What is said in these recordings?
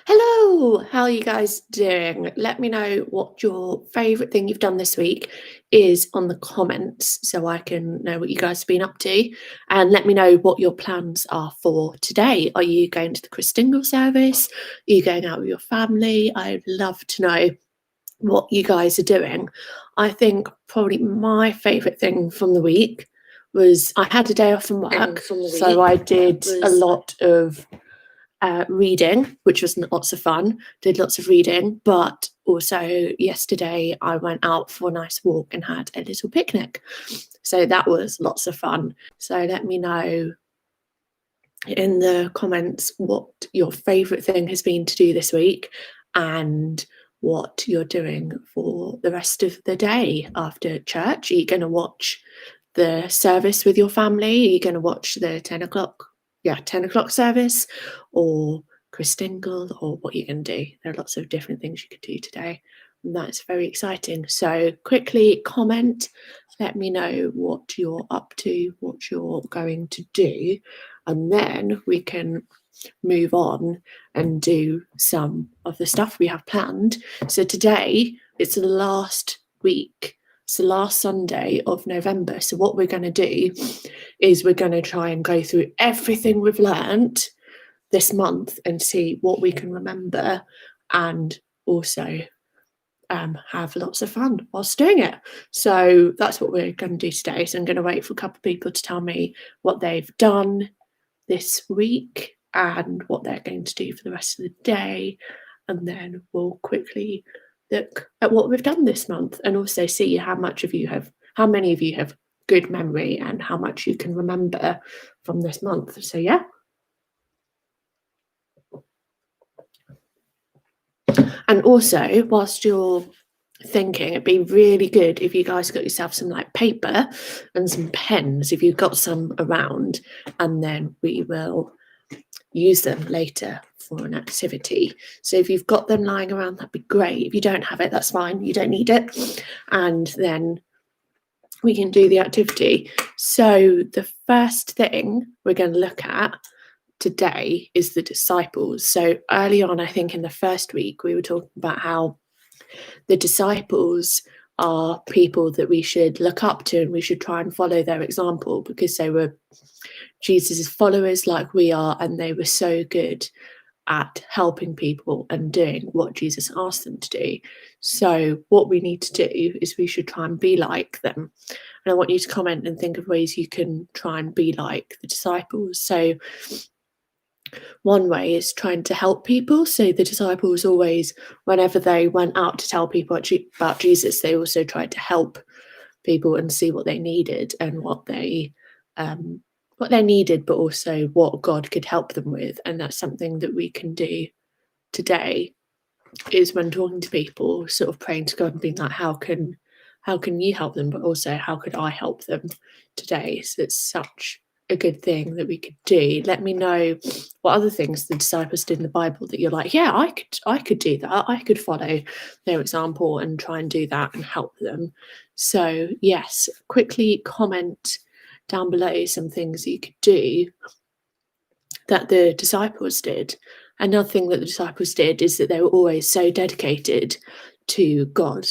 Hello, how are you guys doing? Let me know what your favourite thing you've done this week is on the comments so I can know what you guys have been up to. And let me know what your plans are for today. Are you going to the Christingle service? Are you going out with your family? I'd love to know what you guys are doing. I think probably my favourite thing from the week was I had a day off from work, so I did a lot of reading, which was lots of fun. Did lots of reading, but also yesterday I went out for a nice walk and had a little picnic. So that was lots of fun. So let me know in the comments what your favourite thing has been to do this week and what you're doing for the rest of the day after church. Are you going to watch the service with your family? Are you going to watch the 10 o'clock? 10 o'clock service or Christingle, or what you're going to do. There are lots of different things you could do today, and that's very exciting. So quickly comment, let me know what you're up to, what you're going to do, and then we can move on and do some of the stuff we have planned. So today it's the last week. It's the last Sunday of November. So what we're going to do is we're going to try and go through everything we've learnt this month and see what we can remember, and also have lots of fun whilst doing it. So that's what we're going to do today. So I'm going to wait for a couple of people to tell me what they've done this week and what they're going to do for the rest of the day, and then we'll quickly look at what we've done this month and also see how many of you have good memory and how much you can remember from this month. So yeah. And also, whilst you're thinking, it'd be really good if you guys got yourself some like paper and some pens if you've got some around, and then we will use them later for an activity. So if you've got them lying around, that'd be great. If you don't have it, that's fine, you don't need it, and then we can do the activity. So the first thing we're going to look at today is the disciples. So early on, I think in the first week, we were talking about how the disciples are people that we should look up to and we should try and follow their example, because they were Jesus's followers like we are, and they were so good at helping people and doing what Jesus asked them to do. So what we need to do is we should try and be like them. And I want you to comment and think of ways you can try and be like the disciples. So one way is trying to help people. So the disciples always, whenever they went out to tell people about Jesus, they also tried to help people and see what they needed and what they needed, but also what God could help them with. And that's something that we can do today, is when talking to people, sort of praying to God and being like, how can you help them, but also how could I help them today? So it's such a good thing that we could do. Let me know what other things the disciples did in the Bible that you're like, yeah, I could do that. I could follow their example and try and do that and help them. So yes, quickly comment down below some things you could do that the disciples did. Another thing that the disciples did is that they were always so dedicated to God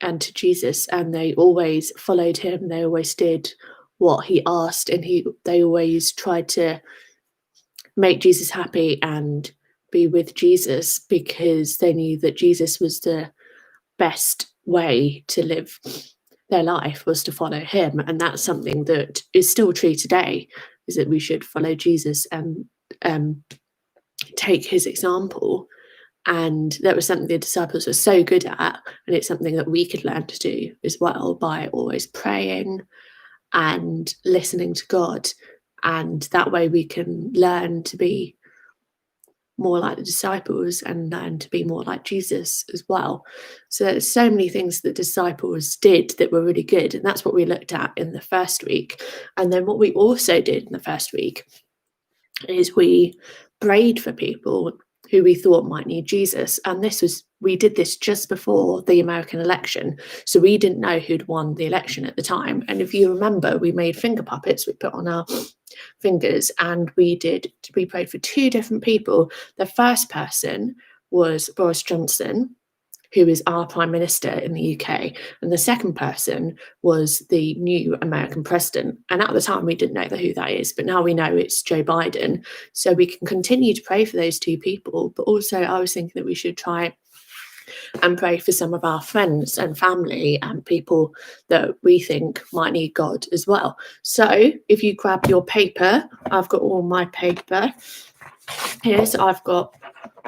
and to Jesus, and they always followed him. They always did what he asked, and they always tried to make Jesus happy and be with Jesus, because they knew that Jesus was the best way to live their life, was to follow him. And that's something that is still true today, is that we should follow Jesus and take his example. And that was something the disciples were so good at, and it's something that we could learn to do as well, by always praying and listening to God. And that way we can learn to be more like the disciples and learn to be more like Jesus as well. So there's so many things that disciples did that were really good, and that's what we looked at in the first week. And then what we also did in the first week is we prayed for people. who we thought might need Jesus. And we did this just before the American election. So we didn't know who'd won the election at the time. And if you remember, we made finger puppets we put on our fingers, and we prayed for 2 different people. The first person was Boris Johnson, who is our Prime Minister in the UK. And the second person was the new American president. And at the time, we didn't know who that is, but now we know it's Joe Biden. So we can continue to pray for those 2 people. But also, I was thinking that we should try and pray for some of our friends and family and people that we think might need God as well. So if you grab your paper, I've got all my paper here. So I've got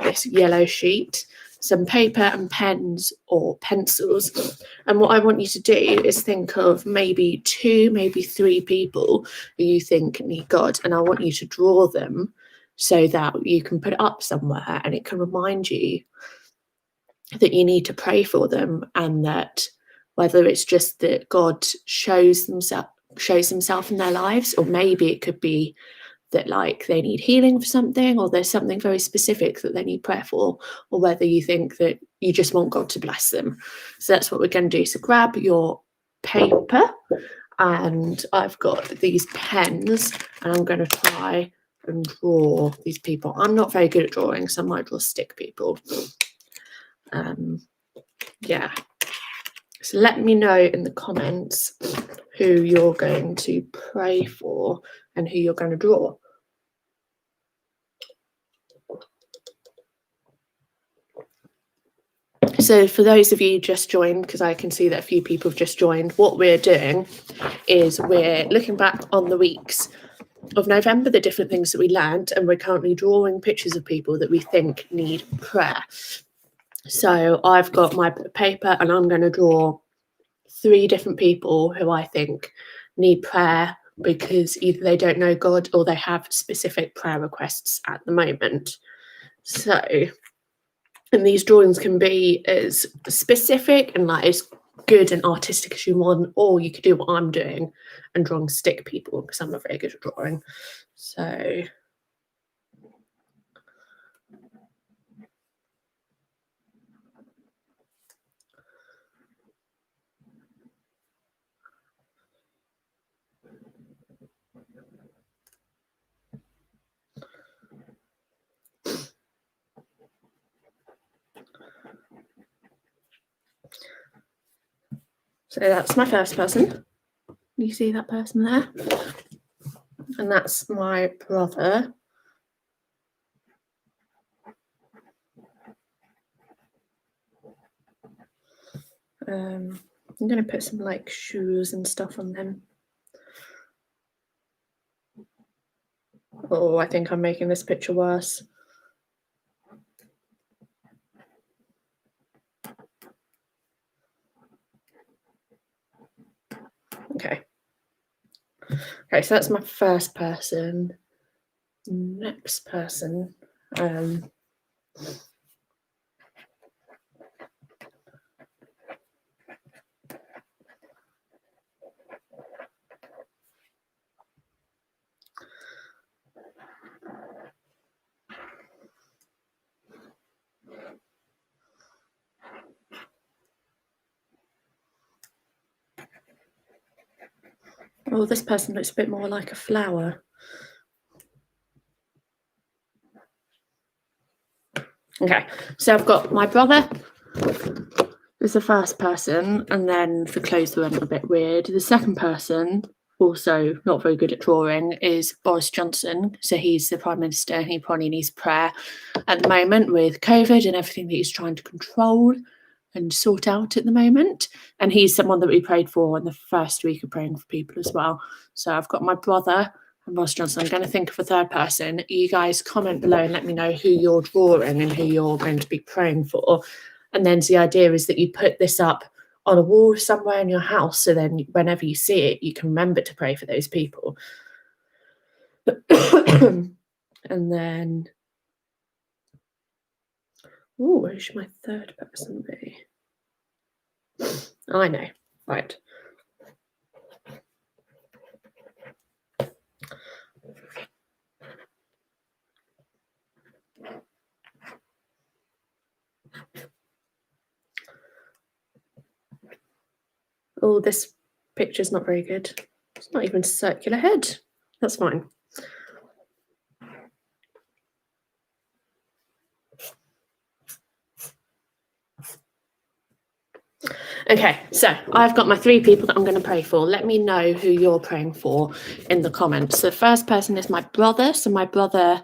this yellow sheet, some paper and pens or pencils. And what I want you to do is think of maybe 2, maybe 3 people who you think need God. And I want you to draw them so that you can put it up somewhere and it can remind you that you need to pray for them, and that whether it's just that God shows himself in their lives, or maybe it could be that like they need healing for something, or there's something very specific that they need prayer for, or whether you think that you just want God to bless them. So that's what we're going to do. So grab your paper, and I've got these pens, and I'm going to try and draw these people. I'm not very good at drawing, so I might draw stick people. Yeah. So let me know in the comments who you're going to pray for and who you're going to draw. So for those of you just joined, because I can see that a few people have just joined, what we're doing is we're looking back on the weeks of November, the different things that we learned, and we're currently drawing pictures of people that we think need prayer. So I've got my paper and I'm going to draw 3 different people who I think need prayer because either they don't know God or they have specific prayer requests at the moment. So, and these drawings can be as specific and like as good and artistic as you want, or you could do what I'm doing and drawing stick people because I'm not very good at drawing. So that's my first person. You see that person there? And that's my brother. I'm going to put some like shoes and stuff on them. Oh, I think I'm making this picture worse. Okay. Okay, so that's my first person. Next person. Oh, this person looks a bit more like a flower. Okay, so I've got my brother is the first person, and then for clothes that went a bit weird. The second person, also not very good at drawing, is Boris Johnson. So he's the Prime Minister, and he probably needs prayer at the moment with COVID and everything that he's trying to control and sort out at the moment. And he's someone that we prayed for in the first week of praying for people as well. So I've got my brother and Boris Johnson. I'm going to think of a third person. You guys comment below and let me know who you're drawing and who you're going to be praying for. And then the idea is that you put this up on a wall somewhere in your house, so then whenever you see it, you can remember to pray for those people. And then, oh, who should my third person be? I know, right. Oh, this picture's not very good. It's not even circular head. That's fine. Okay, so I've got my 3 people that I'm going to pray for. Let me know who you're praying for in the comments. So the first person is my brother. So my brother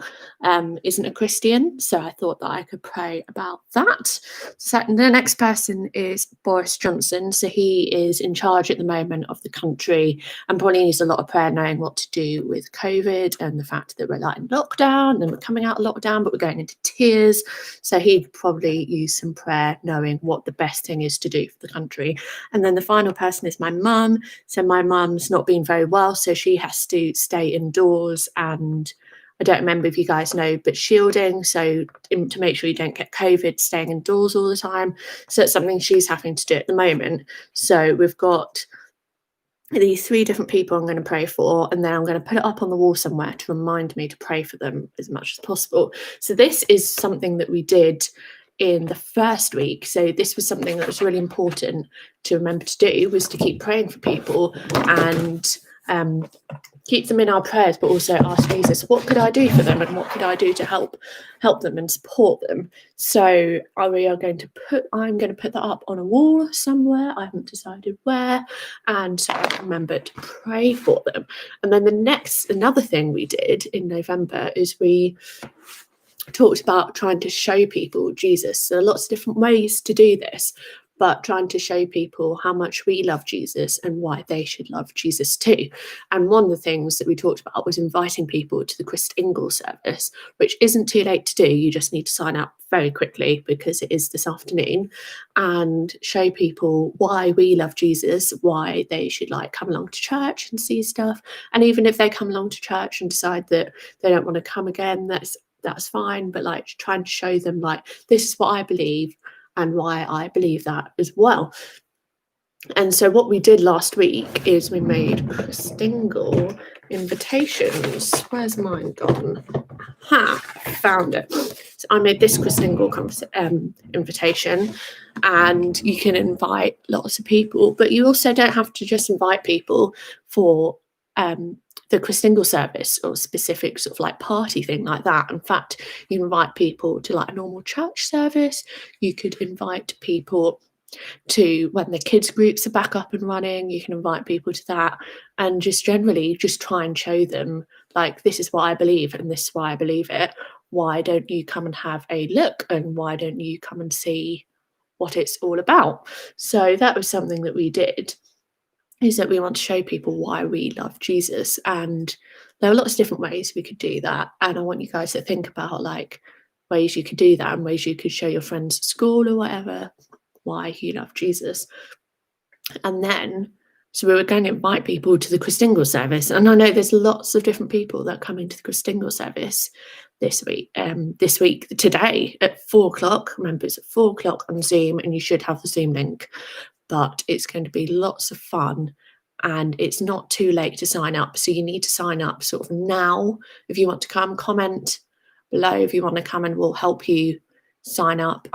isn't a Christian, so I thought that I could pray about that. So the next person is Boris Johnson. So he is in charge at the moment of the country and probably needs a lot of prayer knowing what to do with COVID and the fact that we're like in lockdown and we're coming out of lockdown, but we're going into tears. So he'd probably use some prayer knowing what the best thing is to do for the country. And then the final person is my mum. So my mum's not been very well, so she has to stay indoors, and I don't remember if you guys know, but shielding, so to make sure you don't get COVID, staying indoors all the time. So it's something she's having to do at the moment. So we've got these 3 different people I'm going to pray for, and then I'm going to put it up on the wall somewhere to remind me to pray for them as much as possible. So this is something that we did in the first week. So this was something that was really important to remember to do, was to keep praying for people and keep them in our prayers, but also ask Jesus, what could I do for them and what could I do to help them and support them? So I'm going to put that up on a wall somewhere. I haven't decided where, and so I remember to pray for them. And then another thing we did in November is we talked about trying to show people Jesus. So there are lots of different ways to do this, but trying to show people how much we love Jesus and why they should love Jesus too. And one of the things that we talked about was inviting people to the Christingle service, which isn't too late to do. You just need to sign up very quickly because it is this afternoon, and show people why we love Jesus, why they should come along to church and see stuff. And even if they come along to church and decide that they don't want to come again, that's fine, but trying to show them this is what I believe and why I believe that as well. And so what we did last week is we made Christingle invitations. Where's mine gone? Found it. So I made this Christingle invitation, and you can invite lots of people, but you also don't have to just invite people for the Christingle service or specific sort of party thing like that. In fact, you invite people to a normal church service. You could invite people to when the kids groups are back up and running. You can invite people to that, and just generally just try and show them this is what I believe and this is why I believe it. Why don't you come and have a look, and why don't you come and see what it's all about? So that was something that we did, is that we want to show people why we love Jesus. And there are lots of different ways we could do that, and I want you guys to think about ways you could do that and ways you could show your friends at school or whatever why you love Jesus. And then so we were going to invite people to the Christingle service, and I know there's lots of different people that come into the Christingle service this week today at 4:00. Remember, it's at 4:00 on Zoom, and you should have the Zoom link. But it's going to be lots of fun, and it's not too late to sign up. So you need to sign up sort of now if you want to come. Comment below if you want to come, and we'll help you sign up.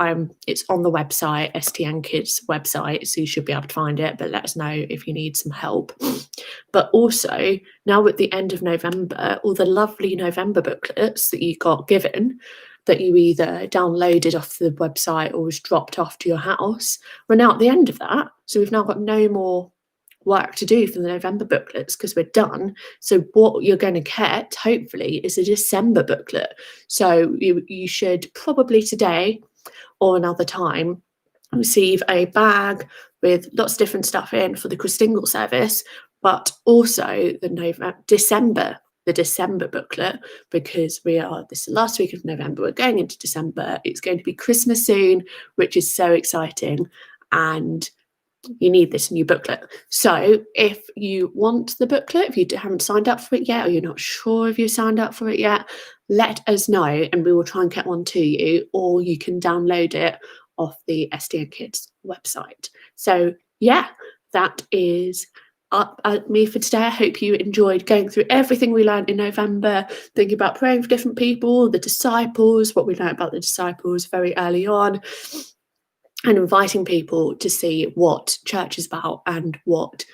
It's on the website, STN Kids website, so you should be able to find it, but let us know if you need some help. But also, now at the end of November, all the lovely November booklets that you got given, that you either downloaded off the website or was dropped off to your house, we're now at the end of that. So we've now got no more work to do for the November booklets because we're done. So what you're going to get, hopefully, is a December booklet. So you should probably today or another time receive a bag with lots of different stuff in for the Christingle service, but also the December booklet, because this is the last week of November, we're going into December. It's going to be Christmas soon, which is so exciting, and you need this new booklet. So if you want the booklet, if you haven't signed up for it yet, or you're not sure if you signed up for it yet, let us know and we will try and get one to you, or you can download it off the STN Kids website. So yeah, that is up at me for today. I hope you enjoyed going through everything we learned in November, thinking about praying for different people, the disciples, what we learned about the disciples very early on. and inviting people to see what church is about and what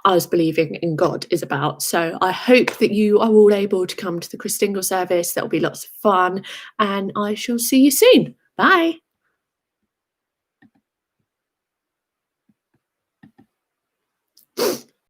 us believing in God is about. So I hope that you are all able to come to the Christingle service. That'll be lots of fun, and I shall see you soon. Bye.